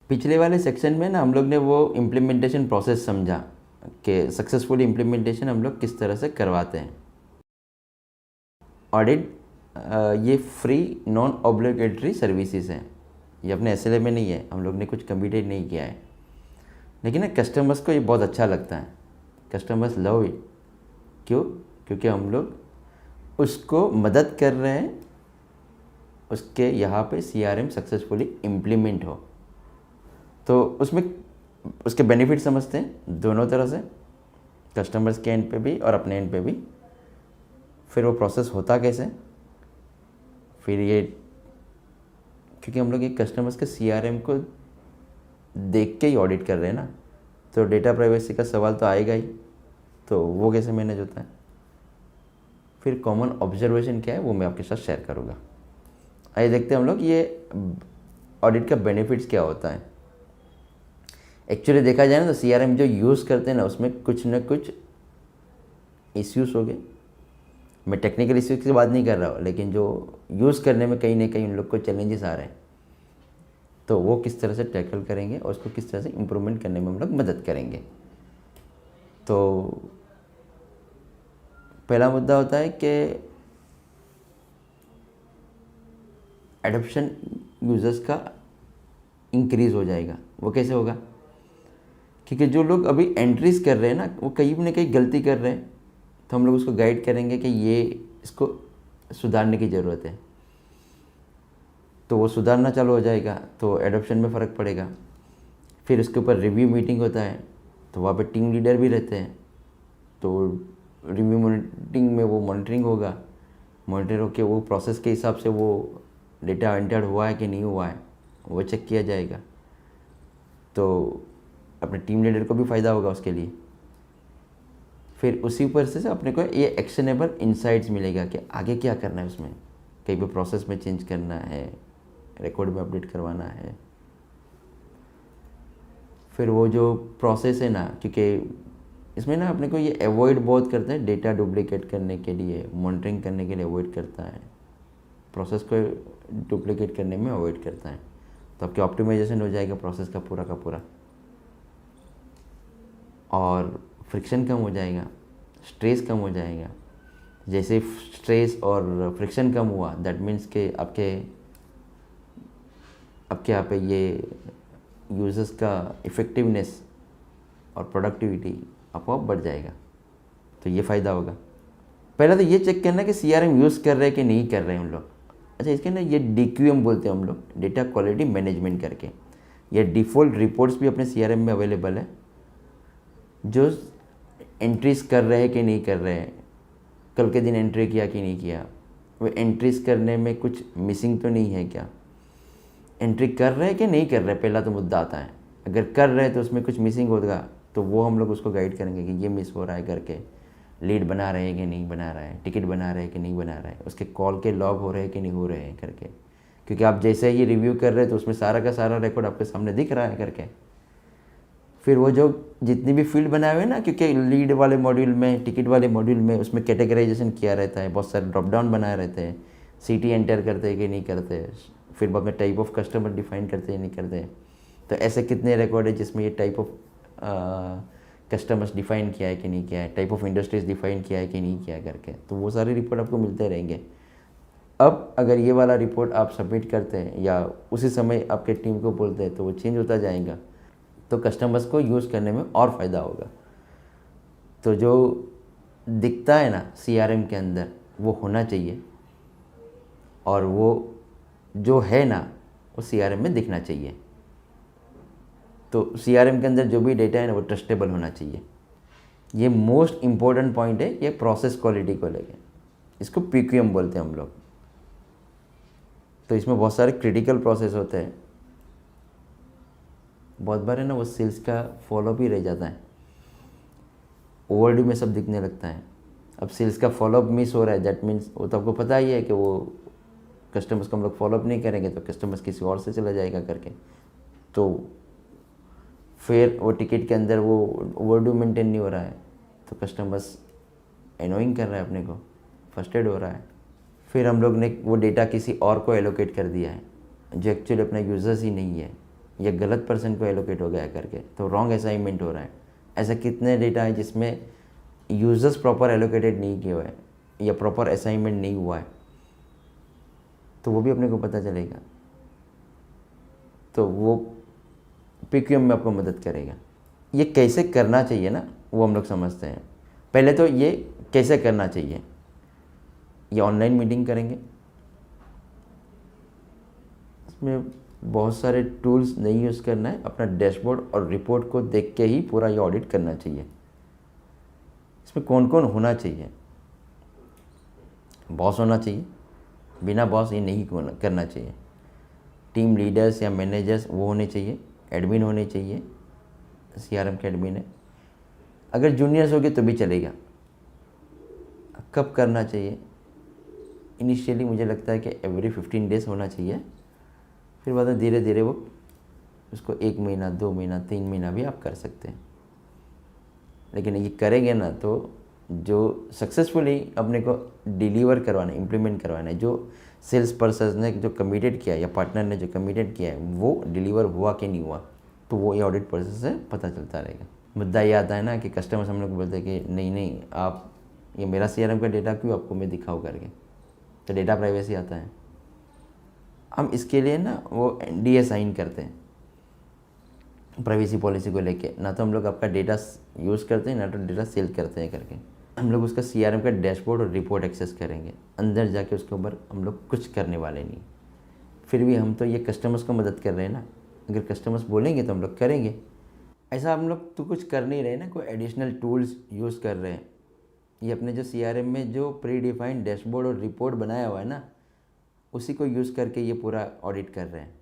पिछले वाले सेक्शन में ना हम लोग ने वो इम्प्लीमेंटेशन प्रोसेस समझा कि सक्सेसफुल इम्प्लीमेंटेशन हम लोग किस तरह से करवाते हैं। ऑडिट ये फ्री नॉन ऑब्लिगेटरी सर्विसेज हैं, ये अपने एसएलए में नहीं है, हम लोग ने कुछ कमिटेड नहीं किया है, लेकिन ना कस्टमर्स को ये बहुत अच्छा लगता है। Customers love it. क्यों? क्योंकि हम लोग उसको मदद कर रहे हैं, उसके यहाँ पे सीआरएम सक्सेसफुली इम्प्लीमेंट हो। तो उसमें उसके बेनिफिट समझते हैं दोनों तरह से, कस्टमर्स के एंड पे भी और अपने एंड पे भी। फिर वो प्रोसेस होता कैसे, फिर ये क्योंकि हम लोग एक कस्टमर्स के सीआरएम को देख के ही ऑडिट कर रहे हैं ना, तो डेटा प्राइवेसी का सवाल तो आएगा ही, तो वो कैसे मैनेज होता है। फिर कॉमन ऑब्जर्वेशन क्या है वो मैं आपके साथ शेयर करूँगा। आइए देखते हैं हम लोग ये ऑडिट का बेनिफिट्स क्या होता है। एक्चुअली देखा जाए ना तो सीआरएम जो यूज़ करते हैं ना उसमें कुछ ना कुछ इश्यूज़ हो गए। मैं टेक्निकल इश्यूज़ की बात नहीं कर रहा हूँ, लेकिन जो यूज़ करने में कहीं ना कहीं उन लोग को चैलेंजेस आ रहे हैं, तो वो किस तरह से टैकल करेंगे और उसको किस तरह से इम्प्रूवमेंट करने में हम लोग मदद करेंगे। तो पहला मुद्दा होता है कि एडॉप्शन यूज़र्स का इंक्रीज़ हो जाएगा। वो कैसे होगा? क्योंकि जो लोग अभी एंट्रीज कर रहे हैं ना वो कहीं ना कहीं गलती कर रहे हैं, तो हम लोग उसको गाइड करेंगे कि ये इसको सुधारने की ज़रूरत है, तो वो सुधारना चालू हो जाएगा, तो एडॉप्शन में फ़र्क पड़ेगा। फिर उसके ऊपर रिव्यू मीटिंग होता है, तो वहाँ पे टीम लीडर भी रहते हैं, तो रिव्यू मीटिंग में वो मॉनिटरिंग होगा, मॉनिटर होकर वो प्रोसेस के हिसाब से वो डेटा एंटर हुआ है कि नहीं हुआ है वो चेक किया जाएगा, तो अपने टीम लीडर को भी फ़ायदा होगा उसके लिए। फिर उसी ऊपर से अपने को ये एक्शनेबल इंसाइट्स मिलेगा कि आगे क्या करना है, उसमें कहीं पे प्रोसेस में चेंज करना है, रिकॉर्ड में अपडेट करवाना है। फिर वो जो प्रोसेस है ना, क्योंकि इसमें ना अपने को ये अवॉइड बहुत करता है, डेटा डुप्लिकेट करने के लिए, मॉनिटरिंग करने के लिए अवॉइड करता है, प्रोसेस को डुप्लिकेट करने में अवॉइड करता है, तो आपकी ऑप्टिमाइजेशन हो जाएगा प्रोसेस का पूरा, और फ्रिक्शन कम हो जाएगा, स्ट्रेस कम हो जाएगा। जैसे स्ट्रेस और फ्रिक्शन कम हुआ दैट मीन्स के आपके यहाँ पे ये यूजर्स का इफ़ेक्टिवनेस और प्रोडक्टिविटी अपॉप बढ़ जाएगा, तो ये फ़ायदा होगा। पहले तो ये चेक करना कि सीआरएम यूज़ कर रहे हैं कि नहीं कर रहे हैं हम लोग। अच्छा, इसके ना ये डीक्यूएम बोलते हैं हम लोग, डेटा क्वालिटी मैनेजमेंट करके। ये डिफ़ॉल्ट रिपोर्ट्स भी अपने सीआरएम में अवेलेबल है, जो एंट्रीज कर रहे हैं कि नहीं कर रहे हैं, कल के दिन एंट्री किया कि नहीं किया, वो एंट्रीज करने में कुछ मिसिंग तो नहीं है क्या, एंट्री कर रहे हैं कि नहीं कर रहे, पहला तो मुद्दा आता है। अगर कर रहे हैं तो उसमें कुछ मिसिंग होगा, तो वो हम लोग उसको गाइड करेंगे कि ये मिस हो रहा है करके। लीड बना रहे हैं कि नहीं बना रहा है, टिकट बना रहे हैं कि नहीं बना रहा है, उसके कॉल के लॉग हो रहे हैं कि नहीं हो रहे हैं करके, क्योंकि आप जैसे ही रिव्यू कर रहे हैं तो उसमें सारा का सारा रिकॉर्ड आपके सामने दिख रहा है करके। फिर वो जो जितनी भी फील्ड बनाए हुए हैं ना, क्योंकि लीड वाले मॉड्यूल में, टिकट वाले मॉड्यूल में, उसमें कैटेगराइजेशन किया रहता है, बहुत सारे ड्रॉप डाउन बनाए रहते हैं, सिटी एंटर करते हैं कि नहीं करते, फिर बाद में टाइप ऑफ कस्टमर डिफाइन करते हैं नहीं करते, तो ऐसे कितने रिकॉर्ड है जिसमें ये टाइप ऑफ कस्टमर्स डिफाइन किया है कि नहीं किया है, टाइप ऑफ इंडस्ट्रीज डिफाइन किया है कि नहीं किया करके, तो वो सारी रिपोर्ट आपको मिलते रहेंगे। अब अगर ये वाला रिपोर्ट आप सबमिट करते हैं या उसी समय आपके टीम को बोलते हैं, तो वो चेंज होता जाएगा, तो कस्टमर्स को यूज़ करने में और फ़ायदा होगा। तो जो दिखता है ना सीआरएम के अंदर वो होना चाहिए, और वो जो है ना वो सीआरएम में दिखना चाहिए। तो सीआरएम के अंदर जो भी डेटा है ना वो ट्रस्टेबल होना चाहिए। ये मोस्ट इम्पोर्टेंट पॉइंट है ये प्रोसेस क्वालिटी को लेके, इसको पीक्यूएम बोलते हैं हम लोग। तो इसमें बहुत सारे क्रिटिकल प्रोसेस होते हैं, बहुत बार है ना वो सेल्स का फॉलोअप ही रह जाता है, ओवरड्यू में सब दिखने लगता है। अब सेल्स का फॉलोअप मिस हो रहा है, दैट मीन्स वो तो आपको पता ही है कि वो कस्टमर्स को हम लोग फॉलोअप नहीं करेंगे तो कस्टमर्स किसी और से चला जाएगा करके, तो फिर वो टिकट के अंदर वो ओवरड्यू मेंटेन नहीं हो रहा है, तो कस्टमर्स एनोइंग कर रहा है, अपने को फ्रस्ट्रेट हो रहा है। फिर हम लोग ने वो डेटा किसी और को एलोकेट कर दिया है जो एक्चुअली अपना यूज़र्स ही नहीं है, या गलत पर्सन को एलोकेट हो गया करके, तो रॉन्ग असाइनमेंट हो रहा है। ऐसा कितने डेटा है जिसमें यूजर्स प्रॉपर एलोकेटेड नहीं किए हुए हैं या प्रॉपर असाइनमेंट नहीं हुआ है, तो वो भी अपने को पता चलेगा। तो वो PQM में आपको मदद करेगा। ये कैसे करना चाहिए ना, वो हम लोग समझते हैं। पहले तो ये कैसे करना चाहिए, ये ऑनलाइन मीटिंग करेंगे, इसमें बहुत सारे टूल्स नहीं यूज़ करना है, अपना डैशबोर्ड और रिपोर्ट को देख के ही पूरा ये ऑडिट करना चाहिए। इसमें कौन कौन होना चाहिए? बॉस होना चाहिए, बिना बॉस ये नहीं करना चाहिए। टीम लीडर्स या मैनेजर्स वो होने चाहिए, एडमिन होने चाहिए, CRM के एडमिन है। अगर जूनियर्स होगे तो भी चलेगा। कब करना चाहिए? इनिशियली मुझे लगता है कि एवरी 15 डेज़ होना चाहिए, फिर बाद में धीरे धीरे वो उसको 1 महीना, 2 महीना, 3 महीना भी आप कर सकते हैं। लेकिन ये करेंगे ना तो जो सक्सेसफुली अपने को डिलीवर करवाना है, इम्प्लीमेंट करवाना है, जो सेल्स पर्सन ने जो कमिटेड किया है या पार्टनर ने जो कमिटेड किया है वो डिलीवर हुआ कि नहीं हुआ, तो वो ये ऑडिट प्रोसेस से पता चलता रहेगा। मुद्दा ये आता है ना कि कस्टमर्स हम लोग बोलते हैं कि नहीं आप ये मेरा CRM का डेटा क्यों आपको मैं दिखाऊँ करके, तो डेटा प्राइवेसी आता है। हम इसके लिए ना वो NDA साइन करते हैं प्राइवेसी पॉलिसी को लेके, ना तो हम लोग आपका डेटा यूज़ करते हैं ना तो डेटा सेल करते हैं करके। हम लोग उसका CRM का डैशबोर्ड और रिपोर्ट एक्सेस करेंगे, अंदर जाके उसके ऊपर हम लोग कुछ करने वाले नहीं। फिर भी हम तो ये कस्टमर्स को मदद कर रहे हैं ना, अगर कस्टमर्स बोलेंगे तो हम लोग करेंगे। ऐसा हम लोग तो कुछ कर नहीं रहे ना, कोई एडिशनल टूल्स यूज़ कर रहे हैं। ये अपने जो CRM में जो प्री डिफाइंड डैशबोर्ड और रिपोर्ट बनाया हुआ है ना, उसी को यूज़ करके ये पूरा ऑडिट कर रहे हैं।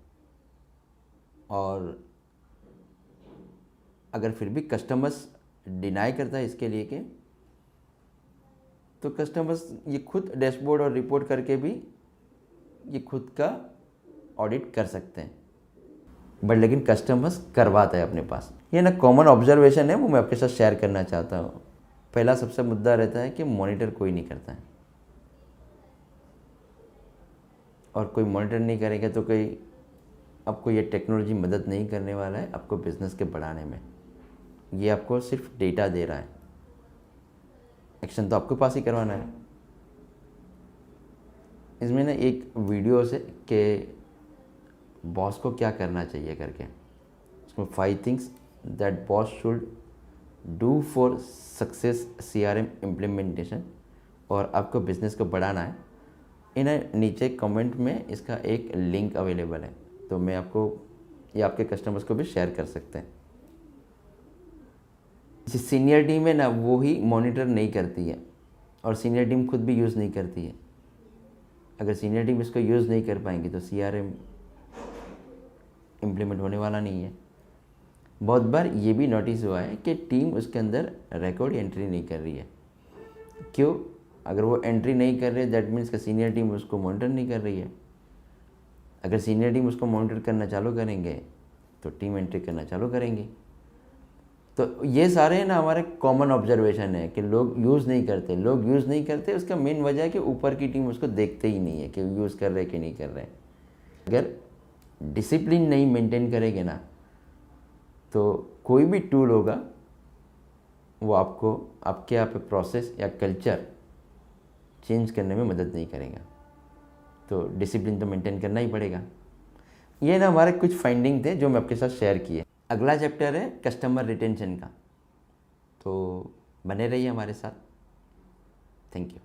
और अगर फिर भी कस्टमर्स डिनाई करता है इसके लिए कि, तो कस्टमर्स ये खुद डैशबोर्ड और रिपोर्ट करके भी ये खुद का ऑडिट कर सकते हैं, बट लेकिन कस्टमर्स करवाता है अपने पास। ये ना कॉमन ऑब्जर्वेशन है, वो मैं आपके साथ शेयर करना चाहता हूँ। पहला सबसे मुद्दा रहता है कि मॉनिटर कोई नहीं करता है, और कोई मॉनिटर नहीं करेगा तो कोई आपको ये टेक्नोलॉजी मदद नहीं करने वाला है आपको बिज़नेस के बढ़ाने में। ये आपको सिर्फ डेटा दे रहा है, एक्शन तो आपके पास ही करवाना है। इसमें ना एक वीडियो से कि बॉस को क्या करना चाहिए करके, उसमें 5 things that boss should do for success CRM implementation, और आपको बिज़नेस को बढ़ाना है। इन नीचे कमेंट में इसका एक लिंक अवेलेबल है, तो मैं आपको या आपके कस्टमर्स को भी शेयर कर सकते हैं। सीनियर टीम है ना, वो ही मॉनिटर नहीं करती है, और सीनियर टीम खुद भी यूज़ नहीं करती है। अगर सीनियर टीम इसको यूज़ नहीं कर पाएंगी तो CRM इम्प्लीमेंट होने वाला नहीं है। बहुत बार ये भी नोटिस हुआ है कि टीम उसके अंदर रिकॉर्ड एंट्री नहीं कर रही है। क्यों? अगर वो एंट्री नहीं कर रही है दैट मीन्स कि सीनियर टीम उसको मॉनिटर नहीं कर रही है। अगर सीनियर टीम उसको मॉनिटर करना चालू करेंगे तो टीम एंट्री करना चालू करेंगी। तो ये सारे ना हमारे कॉमन ऑब्जर्वेशन है कि लोग यूज़ नहीं करते। उसका मेन वजह है कि ऊपर की टीम उसको देखते ही नहीं है कि यूज़ कर रहे कि नहीं कर रहे। अगर डिसिप्लिन नहीं मेंटेन करेंगे ना तो कोई भी टूल होगा वो आपको आपके यहाँ पे प्रोसेस या कल्चर चेंज करने में मदद नहीं करेगा। तो डिसिप्लिन तो मेंटेन करना ही पड़ेगा। ये ना हमारे कुछ फाइंडिंग थे जो मैं आपके साथ शेयर किए। अगला चैप्टर है कस्टमर रिटेंशन का, तो बने रहिए हमारे साथ। Thank you.